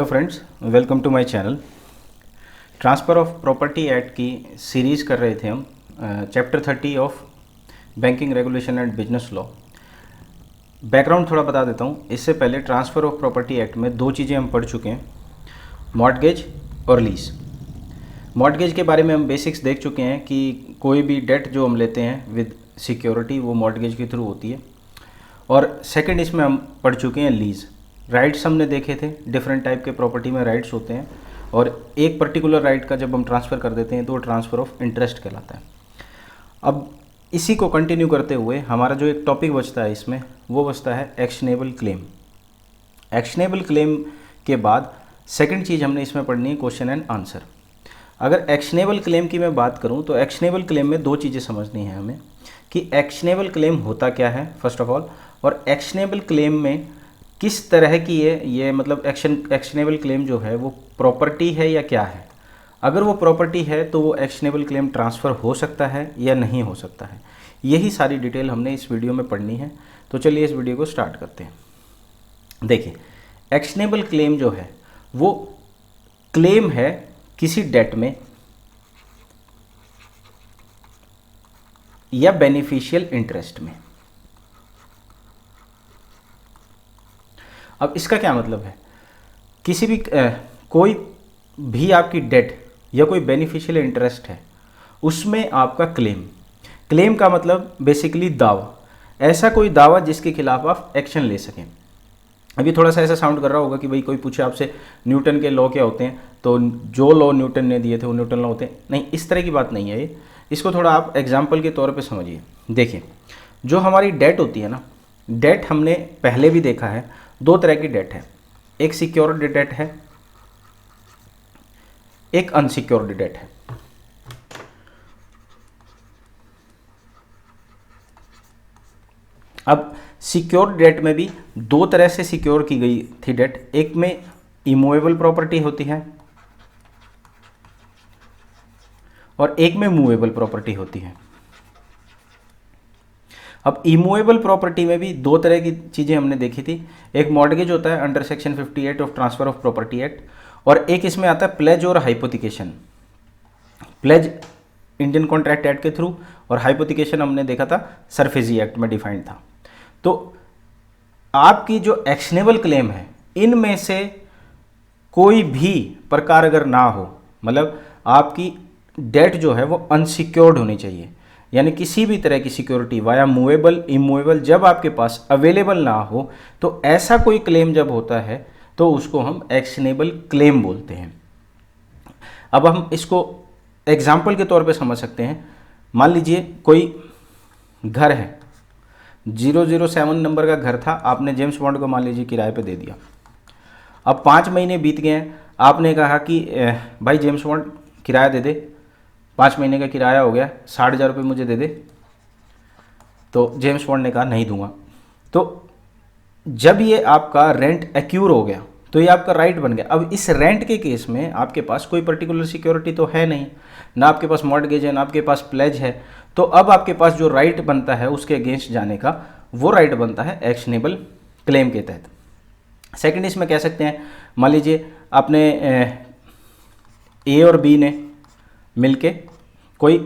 Friends, welcome to my channel. Transfer of property act की series कर रहे थे हम, chapter 30 of banking regulation and business law. Background थोड़ा बता देता हूँ। इससे पहले ट्रांसफ़र ऑफ प्रॉपर्टी एक्ट में दो चीज़ें हम पढ़ चुके हैं, मॉर्टगेज और लीज। मॉर्टगेज के बारे में हम बेसिक्स देख चुके हैं कि कोई भी डेट जो हम लेते हैं विद सिक्योरिटी वो मॉर्टगेज के थ्रू होती है। और सेकंड इसमें हम पढ़ चुके हैं लीज़। राइट्स हमने देखे थे, डिफरेंट टाइप के प्रॉपर्टी में राइट्स होते हैं और एक पर्टिकुलर राइट का जब हम ट्रांसफ़र कर देते हैं तो वो ट्रांसफ़र ऑफ इंटरेस्ट कहलाता है। अब इसी को कंटिन्यू करते हुए हमारा जो एक टॉपिक बचता है इसमें वो बचता है एक्शनेबल क्लेम। एक्शनेबल क्लेम के बाद सेकंड चीज़ हमने इसमें पढ़नी है क्वेश्चन एंड आंसर। अगर एक्शनेबल क्लेम की मैं बात करूं तो एक्शनेबल क्लेम में दो चीज़ें समझनी है हमें कि एक्शनेबल क्लेम होता क्या है फर्स्ट ऑफ ऑल, और एक्शनेबल क्लेम में किस तरह की ये मतलब एक्शनेबल क्लेम जो है वो प्रॉपर्टी है या क्या है। अगर वो प्रॉपर्टी है तो वो एक्शनेबल क्लेम ट्रांसफ़र हो सकता है या नहीं हो सकता है। यही सारी डिटेल हमने इस वीडियो में पढ़नी है। तो चलिए इस वीडियो को स्टार्ट करते हैं। देखिए, एक्शनेबल क्लेम जो है वो क्लेम है किसी डेट में या बेनिफिशियल इंटरेस्ट में। अब इसका क्या मतलब है, किसी भी कोई भी आपकी डेट या कोई बेनिफिशियल इंटरेस्ट है उसमें आपका क्लेम का मतलब बेसिकली दावा, ऐसा कोई दावा जिसके खिलाफ आप एक्शन ले सकें। अभी थोड़ा सा ऐसा साउंड कर रहा होगा कि भाई कोई पूछे आपसे न्यूटन के लॉ क्या होते हैं, तो जो लॉ न्यूटन ने दिए थे वो न्यूटन लॉ होते हैं। नहीं, इस तरह की बात नहीं है ये। इसको थोड़ा आप एग्जाम्पल के तौर पे समझिए। देखिए, जो हमारी डेट होती है ना, डेट हमने पहले भी देखा है, दो तरह की डेट है, एक सिक्योर्ड डेट है, एक अनसिक्योर्ड डेट है। अब सिक्योर्ड डेट में भी दो तरह से सिक्योर की गई थी डेट। एक में इमूवेबल प्रॉपर्टी होती है और एक में मूवेबल प्रॉपर्टी होती है। अब इमूवेबल प्रॉपर्टी में भी दो तरह की चीज़ें हमने देखी थी। एक मॉर्टगेज होता है under section 58 of transfer of property act, और एक इसमें आता है प्लेज और hypothecation. Pledge Indian contract act के थ्रू और हाइपोथिकेशन हमने देखा था सरफेसी एक्ट में डिफाइंड था। तो आपकी जो एक्शनेबल क्लेम है इनमें से कोई भी प्रकार अगर ना हो, मतलब आपकी डेट जो है वो अनसिक्योर्ड होनी चाहिए, यानी किसी भी तरह की सिक्योरिटी वाया मूवेबल इमूवेबल जब आपके पास अवेलेबल ना हो, तो ऐसा कोई क्लेम जब होता है तो उसको हम एक्शनेबल क्लेम बोलते हैं। अब हम इसको एग्जाम्पल के तौर पे समझ सकते हैं। मान लीजिए कोई घर है, 007 नंबर का घर था, आपने जेम्स बॉन्ड को मान लीजिए किराए पे दे दिया। अब 5 महीने बीत गए हैं, आपने कहा कि भाई जेम्स बॉन्ड किराया दे दे, 5 महीने का किराया हो गया, 60,000 रुपये मुझे दे दे। तो जेम्स बॉन्ड ने कहा नहीं दूंगा। तो जब ये आपका रेंट एक्यूर हो गया तो ये आपका राइट बन गया। अब इस रेंट के केस में आपके पास कोई पर्टिकुलर सिक्योरिटी तो है नहीं, ना आपके पास मॉर्टगेज है, ना आपके पास प्लेज है। तो अब आपके पास जो राइट बनता है उसके अगेंस्ट जाने का, वो राइट बनता है एक्शनेबल क्लेम के तहत। सेकंड इसमें कह सकते हैं, मान लीजिए आपने ए और बी ने मिलके कोई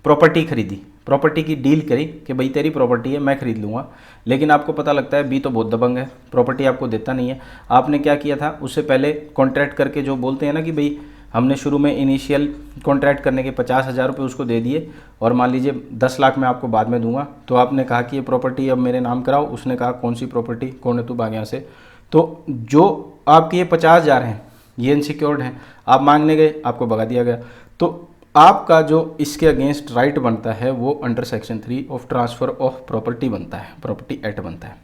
प्रॉपर्टी खरीदी, प्रॉपर्टी की डील करी कि भाई तेरी प्रॉपर्टी है मैं खरीद लूँगा, लेकिन आपको पता लगता है बी तो बहुत दबंग है, प्रॉपर्टी आपको देता नहीं है। आपने क्या किया था, उससे पहले कॉन्ट्रैक्ट करके, जो बोलते हैं ना कि भाई हमने शुरू में इनिशियल कॉन्ट्रैक्ट करने के 50,000 रुपये उसको दे दिए और मान लीजिए 10 लाख मैं आपको बाद में दूंगा। तो आपने कहा कि ये प्रॉपर्टी अब मेरे नाम कराओ। उसने कहा कौन सी प्रॉपर्टी, कौन है तू, भाग यहाँ से। तो जो आपके ये 50,000 हैं ये इनसिक्योर्ड हैं, आप मांगने गए, आपको भगा दिया गया। तो आपका जो इसके अगेंस्ट राइट बनता है वो under section 3 of transfer of property बनता है, प्रॉपर्टी एक्ट बनता है।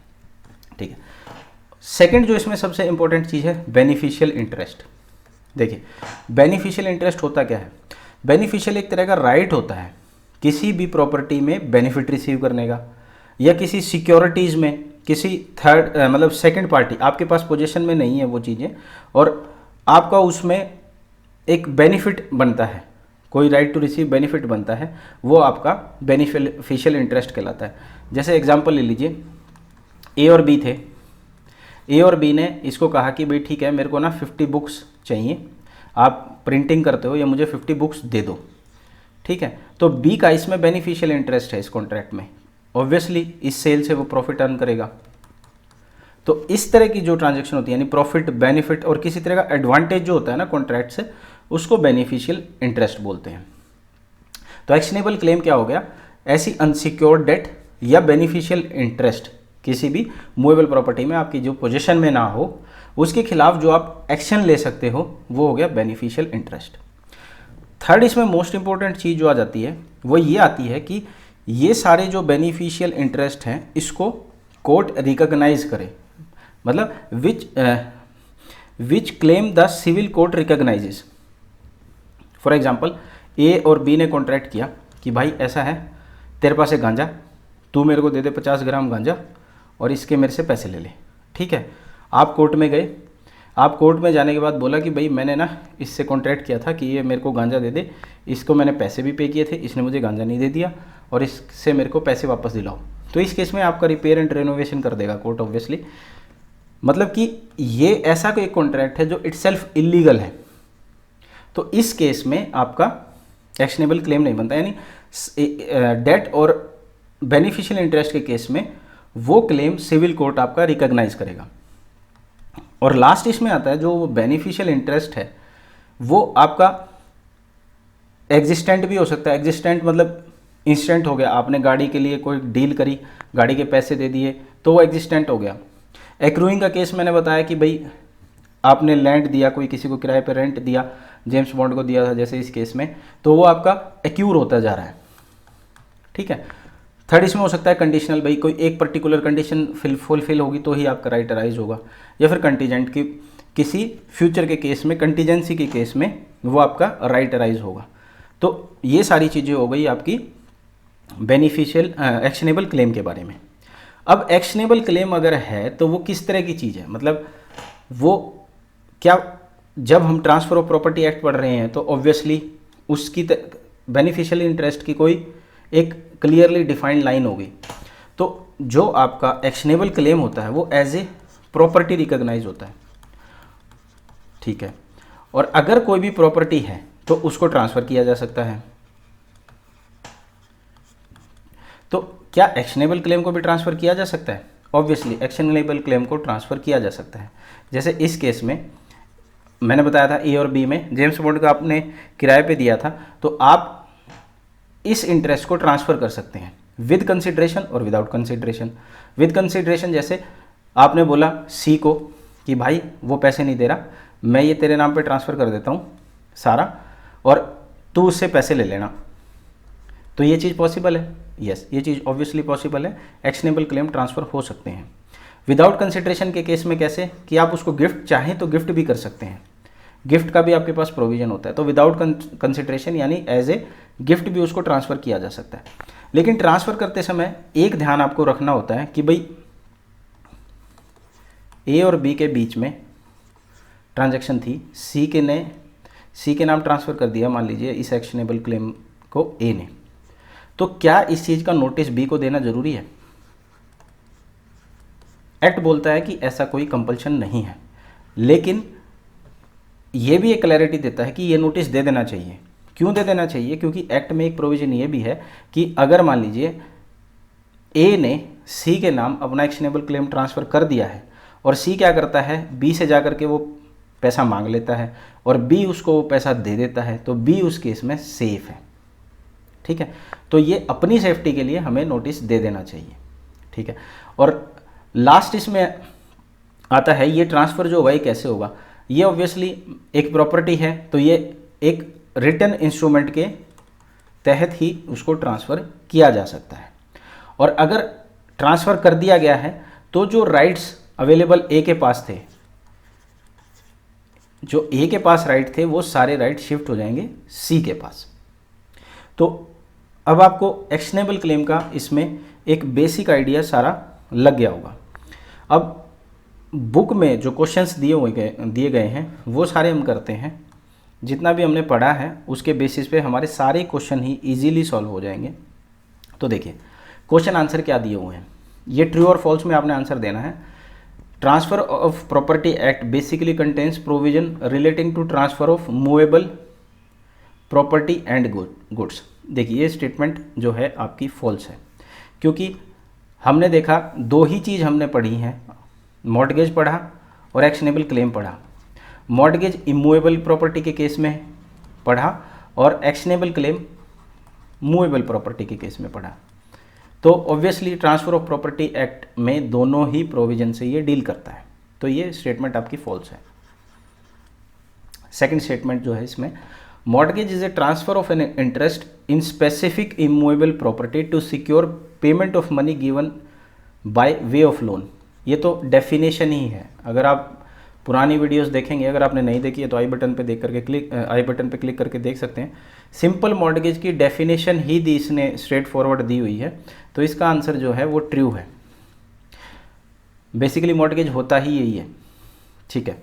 ठीक है। सेकंड जो इसमें सबसे इंपॉर्टेंट चीज़ है बेनिफिशियल इंटरेस्ट। देखिए, बेनिफिशियल इंटरेस्ट होता क्या है। बेनिफिशियल एक तरह का राइट होता है किसी भी प्रॉपर्टी में बेनिफिट रिसीव करने का, या किसी सिक्योरिटीज़ में किसी थर्ड मतलब सेकंड पार्टी आपके पास पोजीशन में नहीं है वो चीज़ें, और आपका उसमें एक बेनिफिट बनता है, कोई राइट टू रिसीव बेनिफिट बनता है, वो आपका बेनिफिशियल इंटरेस्ट कहलाता है। जैसे एग्जांपल ले लीजिए, ए और बी थे, ए और बी ने इसको कहा कि भाई ठीक है मेरे को ना 50 बुक्स चाहिए, आप प्रिंटिंग करते हो या मुझे 50 बुक्स दे दो, ठीक है। तो बी का इसमें बेनिफिशियल इंटरेस्ट है इस कॉन्ट्रैक्ट में, ऑब्वियसली इस सेल से वो प्रॉफिट अर्न करेगा। तो इस तरह की जो ट्रांजैक्शन होती है यानी प्रॉफिट, बेनिफिट और किसी तरह का एडवांटेज जो होता है ना कॉन्ट्रैक्ट से, उसको बेनिफिशियल इंटरेस्ट बोलते हैं। तो एक्शनेबल क्लेम क्या हो गया, ऐसी अनसिक्योर्ड डेट या बेनिफिशियल इंटरेस्ट किसी भी मूवेबल प्रॉपर्टी में आपकी जो पोजीशन में ना हो, उसके खिलाफ जो आप एक्शन ले सकते हो, वो हो गया बेनिफिशियल इंटरेस्ट। थर्ड इसमें मोस्ट इंपॉर्टेंट चीज़ जो आ जाती है वो ये आती है कि ये सारे जो बेनिफिशियल इंटरेस्ट हैं इसको कोर्ट रिकॉग्नाइज करे, मतलब which claim the civil court recognises. For example A और बी ने कॉन्ट्रैक्ट किया कि भाई ऐसा है, तेरे पास है गांजा, तू मेरे को दे दे 50 ग्राम गांजा और इसके मेरे से पैसे ले ले, ठीक है। आप कोर्ट में गए, आप कोर्ट में जाने के बाद बोला कि भाई मैंने ना इससे कॉन्ट्रैक्ट किया था कि ये मेरे को गांजा दे दे, इसको मैंने पैसे भी पे किए थे, इसने मुझे गांजा नहीं दे दिया और इससे मेरे को पैसे वापस दिलाओ। तो इस केस में आपका रिपेयर एंड रेनोवेशन कर देगा कोर्ट ऑब्वियसली, मतलब कि ये ऐसा कोई कॉन्ट्रैक्ट है जो इटसेल्फ इलीगल है। तो इस केस में आपका एक्शनेबल क्लेम नहीं बनता, यानी डेट और बेनिफिशियल इंटरेस्ट के केस में वो क्लेम सिविल कोर्ट आपका रिकॉग्नाइज करेगा। और लास्ट इसमें आता है जो बेनिफिशियल इंटरेस्ट है वो आपका एग्जिस्टेंट भी हो सकता है। एग्जिस्टेंट मतलब इंस्टेंट हो गया, आपने गाड़ी के लिए कोई डील करी, गाड़ी के पैसे दे दिए तो वो एग्जिस्टेंट हो गया। एक्रूइंग का केस मैंने बताया कि भाई आपने लैंड दिया, कोई किसी को किराए पर रेंट दिया, जेम्स बॉन्ड को दिया था जैसे इस केस में, तो वो आपका एक्यूर होता जा रहा है, ठीक है। थर्ड इसमें हो सकता है कंडीशनल, भाई कोई एक पर्टिकुलर कंडीशन फुलफिल होगी तो ही आपका राइट अराइज होगा, या फिर कंटीजेंट की किसी फ्यूचर के केस में, कंटीजेंसी के केस में वो आपका राइट अराइज होगा। तो ये सारी चीज़ें हो गई आपकी बेनिफिशियल एक्शनेबल क्लेम के बारे में। अब एक्शनेबल क्लेम अगर है तो वो किस तरह की चीज़ है, मतलब वो क्या, जब हम ट्रांसफ़र ऑफ प्रॉपर्टी एक्ट पढ़ रहे हैं तो ऑब्वियसली उसकी बेनिफिशियल इंटरेस्ट की कोई एक क्लियरली डिफाइंड लाइन होगी। तो जो आपका एक्शनेबल क्लेम होता है वो एज ए प्रॉपर्टी रिकॉग्नाइज होता है, ठीक है। और अगर कोई भी प्रॉपर्टी है तो उसको ट्रांसफ़र किया जा सकता है। तो क्या एक्शनेबल क्लेम को भी ट्रांसफ़र किया जा सकता है? ऑब्वियसली एक्शनेबल क्लेम को ट्रांसफ़र किया जा सकता है। जैसे इस केस में मैंने बताया था ए और बी में जेम्स बॉन्ड का आपने किराए पे दिया था, तो आप इस इंटरेस्ट को ट्रांसफ़र कर सकते हैं विद कंसिडरेशन और विदाउट कंसिडरेशन। विद कंसिडरेशन जैसे आपने बोला सी को कि भाई वो पैसे नहीं दे रहा, मैं ये तेरे नाम पे ट्रांसफ़र कर देता हूँ सारा और तू उससे पैसे ले लेना। तो ये चीज़ पॉसिबल है, यस ये चीज़ ऑब्वियसली पॉसिबल है, एक्शनेबल क्लेम ट्रांसफ़र हो सकते हैं। विदाउट कंसिडरेशन के केस में कैसे कि आप उसको गिफ्ट चाहें तो गिफ्ट भी कर सकते हैं, गिफ्ट का भी आपके पास प्रोविज़न होता है। तो विदाउट कंसिडरेशन यानी एज ए गिफ्ट भी उसको ट्रांसफ़र किया जा सकता है। लेकिन ट्रांसफ़र करते समय एक ध्यान आपको रखना होता है कि भाई ए और बी के बीच में ट्रांजैक्शन थी, सी के नाम ट्रांसफ़र कर दिया मान लीजिए इस एक्शनेबल क्लेम को ए ने, तो क्या इस चीज़ का नोटिस बी को देना ज़रूरी है? एक्ट बोलता है कि ऐसा कोई कंपल्शन नहीं है, लेकिन ये भी एक क्लैरिटी देता है कि ये नोटिस दे देना चाहिए। क्यों दे देना चाहिए? क्योंकि एक्ट में एक प्रोविज़न ये भी है कि अगर मान लीजिए ए ने सी के नाम अपना एक्शनेबल क्लेम ट्रांसफ़र कर दिया है और सी क्या करता है, बी से जा कर के वो पैसा मांग लेता है और बी उसको वो पैसा दे देता है, तो बी उस केस में सेफ है, ठीक है। तो ये अपनी सेफ्टी के लिए हमें नोटिस दे देना चाहिए, ठीक है। और लास्ट इसमें आता है ये ट्रांसफ़र जो होगा ये कैसे होगा। ये ऑब्वियसली एक प्रॉपर्टी है तो ये एक रिटन इंस्ट्रूमेंट के तहत ही उसको ट्रांसफ़र किया जा सकता है। और अगर ट्रांसफ़र कर दिया गया है तो जो राइट्स अवेलेबल ए के पास थे, जो ए के पास राइट थे वो सारे राइट शिफ्ट हो जाएंगे सी के पास। तो अब आपको एक्शनेबल क्लेम का इसमें एक बेसिक आइडिया सारा लग गया होगा। अब बुक में जो क्वेश्चंस दिए गए हैं वो सारे हम करते हैं, जितना भी हमने पढ़ा है उसके बेसिस पे हमारे सारे क्वेश्चन ही इजीली सॉल्व हो जाएंगे। तो देखिए क्वेश्चन आंसर क्या दिए हुए हैं, ये ट्रू और फॉल्स में आपने आंसर देना है। Transfer of property act basically contains provision relating to transfer of movable property and goods. देखिए ये स्टेटमेंट जो है आपकी फॉल्स है, क्योंकि हमने देखा दो ही चीज़ हमने पढ़ी हैं, मॉर्टगेज पढ़ा और एक्शनेबल क्लेम पढ़ा। मॉर्टगेज इमूवेबल प्रॉपर्टी के केस में पढ़ा और एक्शनेबल क्लेम मूवेबल प्रॉपर्टी के केस में पढ़ा। तो obviously transfer of property act में दोनों ही प्रोविजन से ये डील करता है, तो ये स्टेटमेंट आपकी फॉल्स है। सेकंड स्टेटमेंट जो है इसमें, mortgage is a transfer of an interest in specific immovable property to secure payment of money given by way of loan. ये तो डेफिनेशन ही है, अगर आप पुरानी वीडियोस देखेंगे, अगर आपने नहीं देखी है तो आई बटन पे क्लिक करके देख सकते हैं। सिंपल मॉर्टगेज की डेफिनेशन ही दी इसने, स्ट्रेट फॉरवर्ड दी हुई है, तो इसका आंसर जो है वो ट्रू है। बेसिकली मॉर्टगेज होता ही यही है, ठीक है।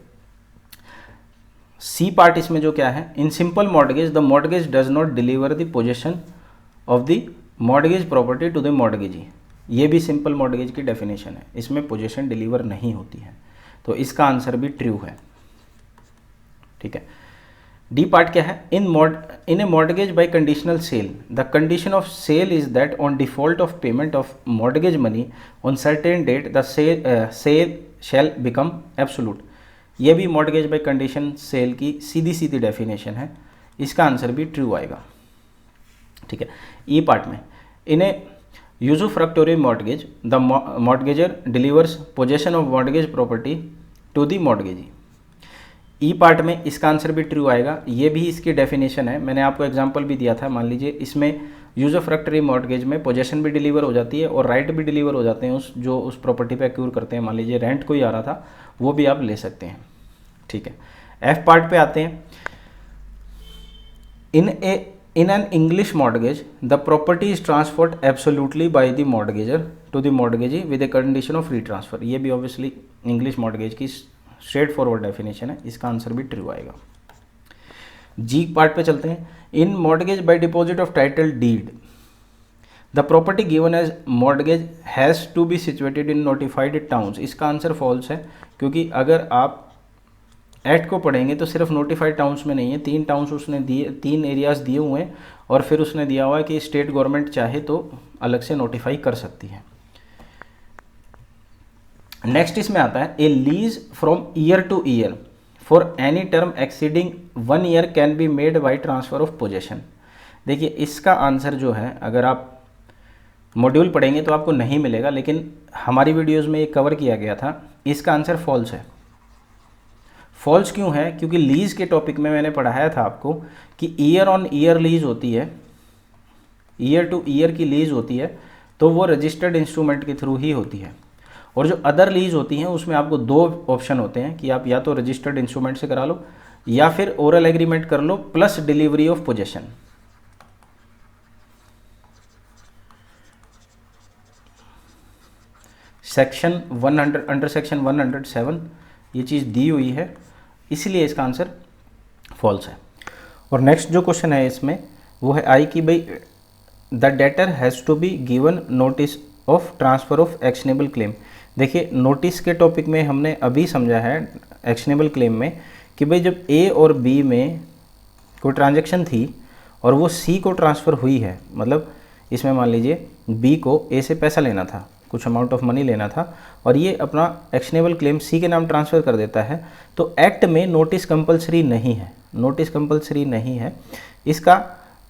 सी पार्ट इसमें जो क्या है, in simple mortgage the mortgage does not deliver the possession of the mortgage property to the mortgagee. ये भी सिंपल मॉर्टगेज की डेफिनेशन है, इसमें पोजेशन डिलीवर नहीं होती है, तो इसका आंसर भी ट्रू है, ठीक है। डी पार्ट क्या है, in a mortgage by conditional sale the condition of sale is that on default of payment of mortgage money on certain date the sale shall become absolute. ये भी mortgage bye condition cell की सीधी सीधी definition है, इसका answer भी true आएगा, ठीक है। E part में, in a usufructuary mortgage the mortgagor delivers possession of mortgage property to the mortgagee. E part में इसका आंसर भी ट्रू आएगा, ये भी इसकी डेफिनेशन है, मैंने आपको एग्जांपल भी दिया था। मान लीजिए इसमें यूजुफ्रक्टोरी मॉर्टगेज में पोजेशन भी डिलीवर हो जाती है और राइट भी डिलीवर हो जाते हैं उस प्रॉपर्टी पे एक्यूर करते हैं। मान लीजिए रेंट कोई आ रहा था, वो भी आप ले सकते हैं, ठीक है। एफ पार्ट पे आते हैं, In an English mortgage, the property is transferred absolutely by the mortgager to the mortgagee with a condition of free transfer। ये भी obviously English mortgage की स्ट्रेट फॉरवर्ड डेफिनेशन है, इसका आंसर भी ट्रू आएगा। जी पार्ट पे चलते हैं, in mortgage by deposit of title deed the property given as mortgage has to be situated in notified towns. इसका आंसर फॉल्स है, क्योंकि अगर आप एक्ट को पढ़ेंगे तो सिर्फ नोटिफाइड टाउन्स में नहीं है, 3 टाउन्स उसने दिए, 3 एरियाज दिए हुए हैं और फिर उसने दिया हुआ है कि स्टेट गवर्नमेंट चाहे तो अलग से नोटिफाई कर सकती है। नेक्स्ट इसमें आता है, a lease from year to year for any term exceeding 1 year can be made by transfer of possession. देखिए इसका आंसर जो है, अगर आप मॉड्यूल पढ़ेंगे तो आपको नहीं मिलेगा, लेकिन हमारी वीडियोज़ में ये कवर किया गया था। इसका आंसर फॉल्स है। फॉल्स क्यों है, क्योंकि लीज के टॉपिक में मैंने पढ़ाया था आपको कि ईयर ऑन ईयर लीज होती है, ईयर टू ईयर की लीज होती है, तो वो रजिस्टर्ड इंस्ट्रूमेंट के थ्रू ही होती है। और जो अदर लीज होती हैं उसमें आपको 2 ऑप्शन होते हैं कि आप या तो रजिस्टर्ड इंस्ट्रूमेंट से करा लो या फिर ओरल एग्रीमेंट कर लो plus delivery of possession. Section 100 under section 107 ये चीज़ दी हुई है, इसलिए इसका आंसर फॉल्स है। और नेक्स्ट जो क्वेश्चन है इसमें वो है आई कि भाई the debtor has to be given notice of transfer of actionable claim. देखिए नोटिस के टॉपिक में हमने अभी समझा है एक्शनेबल क्लेम में कि भाई जब ए और बी में कोई ट्रांजैक्शन थी और वो सी को ट्रांसफ़र हुई है, मतलब इसमें मान लीजिए बी को ए से पैसा लेना था, कुछ अमाउंट ऑफ मनी लेना था और ये अपना एक्शनेबल क्लेम सी के नाम ट्रांसफ़र कर देता है, तो एक्ट में नोटिस कंपलसरी नहीं है, नोटिस कंपलसरी नहीं है, इसका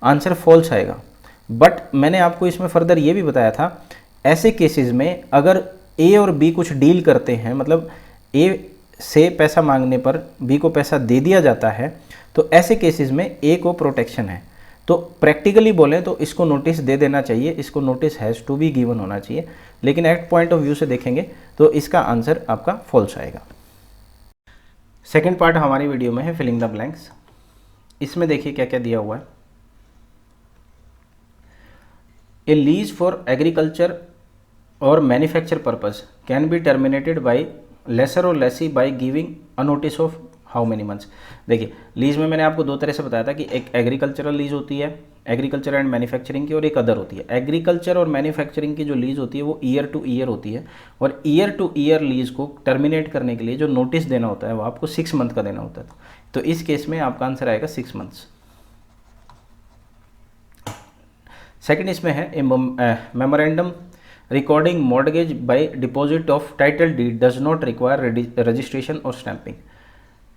आंसर फॉल्स आएगा। बट मैंने आपको इसमें फर्दर ये भी बताया था, ऐसे केसेस में अगर ए और बी कुछ डील करते हैं, मतलब ए से पैसा मांगने पर बी को पैसा दे दिया जाता है, तो ऐसे केसेस में ए को प्रोटेक्शन है। तो प्रैक्टिकली बोलें तो इसको नोटिस दे देना चाहिए, इसको notice has to be given होना चाहिए, लेकिन एक्ट पॉइंट ऑफ व्यू से देखेंगे तो इसका आंसर आपका फॉल्स आएगा। सेकंड पार्ट हमारी वीडियो में है फिलिंग द ब्लैंक्स। इसमें देखिए क्या क्या दिया हुआ है। A lease for agriculture or manufacture purpose can be terminated by lessor or lessee by giving a notice of how many months. देखिए लीज में मैंने आपको दो तरह से बताया था कि एक एग्रीकल्चरल लीज होती है, एग्रीकल्चर एंड मैन्युफैक्चरिंग की, और एक अदर होती है। एग्रीकल्चर और मैन्युफैक्चरिंग की जो लीज होती है वो ईयर टू ईयर होती है, और ईयर टू ईयर लीज को टर्मिनेट करने के लिए जो नोटिस देना होता है वो आपको 6 मंथ का देना होता है। तो इस केस में आपका आंसर आएगा 6 मंथ्स। सेकंड इसमें है memorandum recording mortgage by deposit of title deed does not require registration और स्टैंपिंग।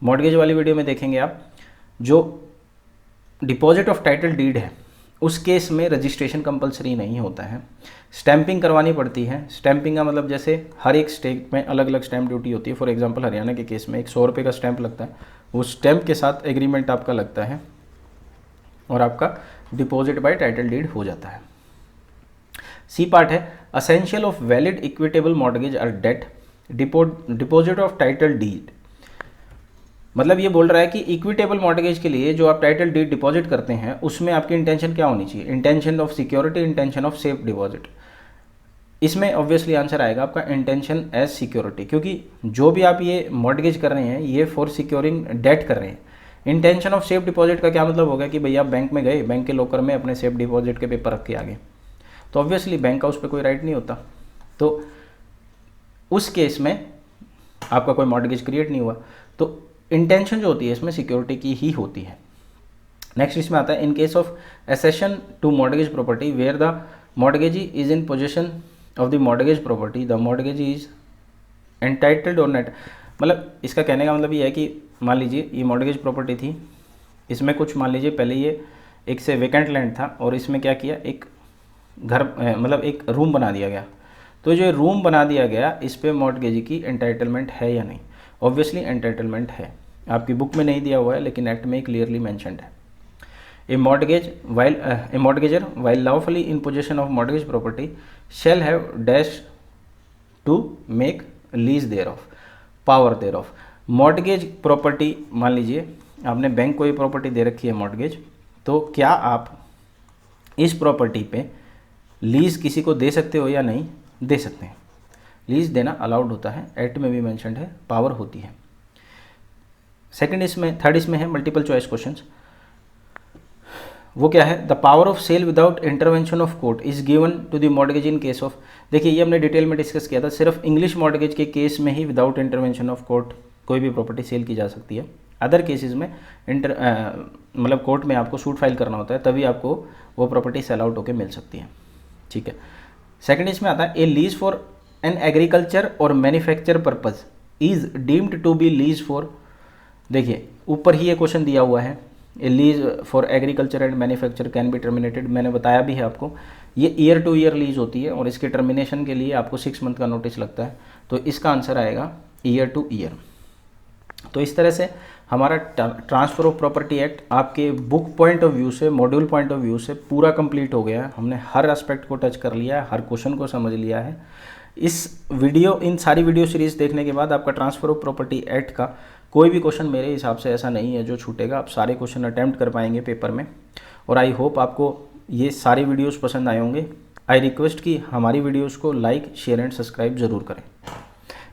मॉर्गेज वाली वीडियो में देखेंगे आप, जो डिपॉजिट ऑफ टाइटल डीड है उस केस में रजिस्ट्रेशन कंपलसरी नहीं होता है, स्टैंपिंग करवानी पड़ती है। स्टैंपिंग का मतलब जैसे हर एक स्टेट में अलग अलग स्टैंप ड्यूटी होती है। फॉर एग्जांपल हरियाणा के केस में एक 100 रुपये का स्टैंप लगता है, वो स्टैंप के साथ एग्रीमेंट आपका लगता है और आपका डिपॉजिट बाय टाइटल डीड हो जाता है। सी पार्ट है essential of valid equitable mortgage are debt deposit of title deed. मतलब ये बोल रहा है कि इक्विटेबल मॉर्गेज के लिए जो आप टाइटल डीड डिपॉजिट करते हैं उसमें आपकी इंटेंशन क्या होनी चाहिए, intention of security, intention of safe deposit. इसमें ऑब्वियसली आंसर आएगा आपका इंटेंशन एज सिक्योरिटी, क्योंकि जो भी आप ये मॉर्गेज कर रहे हैं ये फॉर सिक्योरिंग डेट कर रहे हैं। इंटेंशन ऑफ सेफ डिपॉजिट का क्या मतलब होगा कि भैया आप बैंक में गए, बैंक के लॉकर में अपने सेफ डिपॉजिट के पेपर रख के आ गए, तो ऑब्वियसली बैंक का उस पर कोई राइट नहीं होता, तो उस केस में आपका कोई मॉर्गेज क्रिएट नहीं हुआ। तो इंटेंशन जो होती है इसमें सिक्योरिटी की ही होती है। नेक्स्ट इसमें आता है in case of accession to mortgage property where the mortgagee is in position of the mortgage property the mortgage is entitled और नेट। मतलब इसका कहने का मतलब ये है कि मान लीजिए ये मॉर्गेज प्रॉपर्टी थी, इसमें कुछ मान लीजिए पहले ये एक से वेकेंट लैंड था और इसमें क्या किया, एक घर मतलब एक रूम बना दिया गया। तो जो रूम बना दिया गया इस पर मॉर्गेजी की एंटाइटलमेंट है या नहीं, ऑब्वियसली एंटाइटलमेंट है। आपकी बुक में नहीं दिया हुआ है लेकिन एक्ट में क्लियरली मेंशन्ड है। A mortgagor while lawfully in position of mortgage property shall have dash to make lease thereof power thereof. Mortgage property मान लीजिए आपने बैंक को ये प्रॉपर्टी दे रखी है मॉर्गेज, तो क्या आप इस प्रॉपर्टी पे लीज किसी को दे सकते हो या नहीं दे सकते हैं। लीज देना अलाउड होता है, एक्ट में भी मेंशन्ड है, पावर होती है। थर्ड इसमें है मल्टीपल चॉइस क्वेश्चंस। वो क्या है, the power of sale without intervention of court is given to the mortgage in case of. देखिए ये हमने डिटेल में डिस्कस किया था, सिर्फ इंग्लिश मॉर्गेज के केस में ही विदाउट इंटरवेंशन ऑफ कोर्ट कोई भी प्रॉपर्टी सेल की जा सकती है। अदर केसेस में मतलब कोर्ट में आपको सूट फाइल करना होता है, तभी आपको वो प्रॉपर्टी सेल आउट होकर मिल सकती है। ठीक है। सेकंड इसमें आता है a lease for an agriculture or manufacture purpose is deemed to be lease for. देखिए ऊपर ही ये क्वेश्चन दिया हुआ है, a lease for agriculture and manufacture can be terminated. मैंने बताया भी है आपको, ये ईयर टू ईयर लीज होती है और इसके टर्मिनेशन के लिए आपको 6 मंथ का नोटिस लगता है, तो इसका आंसर आएगा ईयर टू ईयर। तो इस तरह से हमारा ट्रांसफ़र ऑफ प्रॉपर्टी एक्ट आपके बुक पॉइंट ऑफ व्यू से, मॉड्यूल पॉइंट ऑफ व्यू से पूरा कंप्लीट हो गया है। हमने हर एस्पेक्ट को टच कर लिया है, हर क्वेश्चन को समझ लिया है। इन सारी वीडियो सीरीज़ देखने के बाद आपका ट्रांसफ़र ऑफ प्रॉपर्टी एक्ट का कोई भी क्वेश्चन मेरे हिसाब से ऐसा नहीं है जो छूटेगा। आप सारे क्वेश्चन अटैम्प्ट कर पाएंगे पेपर में, और आई होप आपको ये सारे वीडियोस पसंद आए होंगे। आई रिक्वेस्ट कि हमारी वीडियोस को लाइक, शेयर एंड सब्सक्राइब ज़रूर करें।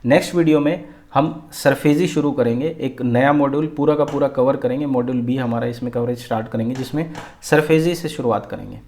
नेक्स्ट वीडियो में हम सरफेजी शुरू करेंगे, एक नया मॉड्यूल पूरा का पूरा कवर करेंगे। मॉड्यूल बी हमारा इसमें कवरेज स्टार्ट करेंगे, जिसमें सरफेजी से शुरुआत करेंगे।